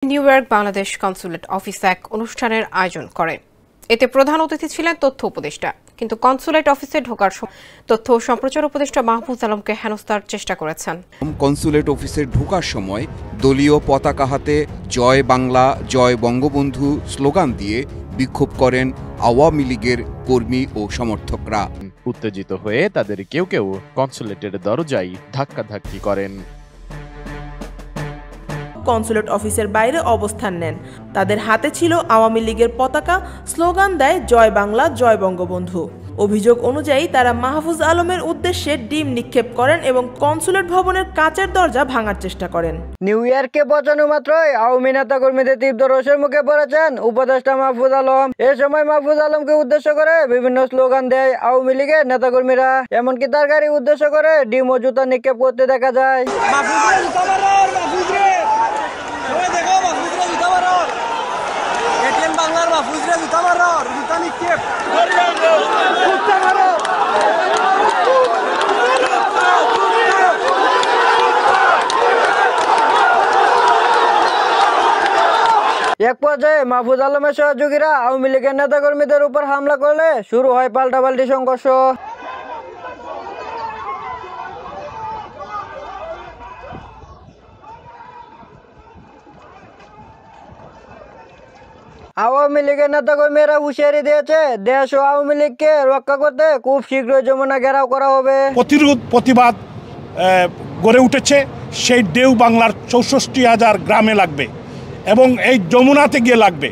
New York Bangladesh consulate office এক অনুষ্ঠানের আয়োজন করে। এতে প্রধান অতিথি ছিলেন তথ্য উপদেষ্টা, কিন্তু কনসুলেট অফিসে ঢোকার তথ্য ও সম্প্রচার উপদেষ্টা মাহফুজ আলমকে হেনস্থার চেষ্টা করেছেন। কনসুলেট অফিসে ঢোকার সময় দলীয় পতাকা হাতে জয় বাংলা জয় বঙ্গবন্ধু স্লোগান দিয়ে বিক্ষোভ করেন আওয়ামী লীগের কর্মী ও সমর্থকরা। উত্তেজিত হয়ে তাদের কেউ কেউ কনসুলেটের দরজায় ধাক্কাধাক্কি করেন। কনসুলেট অফিসের বাইরে অবস্থান নেন। তাদের হাতে ছিল আওয়ামী লীগের পতাকা, স্লোগান দেয় জয় বাংলা জয় বঙ্গবন্ধু। অভিযোগ অনুযায়ী তারা মাহফুজ আলমের উদ্দেশ্যে ডিম নিক্ষেপ করেন এবং কনসুলেট ভবনের কাচের দরজা ভাঙার চেষ্টা করেন। নিউ ইয়র্কে পৌঁছানো মাত্রই আওয়ামী নেতা কর্মীদের তীব্র রোষের মুখে পড়েছেন উপদেষ্টা মাহফুজ আলম। এ সময় মাহফুজ আলমকে উদ্দেশ্য করে বিভিন্ন স্লোগান দেয় আওয়ামী লীগের নেতাকর্মীরা। এমনকি তার গাড়ি উদ্দেশ্য করে ডিম ও জুতা নিক্ষেপ করতে দেখা যায়। এক পর্যায়ে মাহফুজ আলমের সহযোগীরা আওয়ামী লীগের নেতাকর্মীদের উপর হামলা করলে শুরু হয় পাল্টাপাল্টি সংঘর্ষ। আওয়ামী লীগের নেতাকর্মীরা হুঁশিয়ারি দিয়েছে, দেশ ও আওয়ামী লীগকে রক্ষা করতে খুব শীঘ্রই যমুনা ঘেরাও করা হবে। প্রতিবাদ গড়ে উঠেছে, সেই ঢেউ বাংলার ৬৪,০০০ গ্রামে লাগবে এবং এই যমুনাতে গিয়ে লাগবে।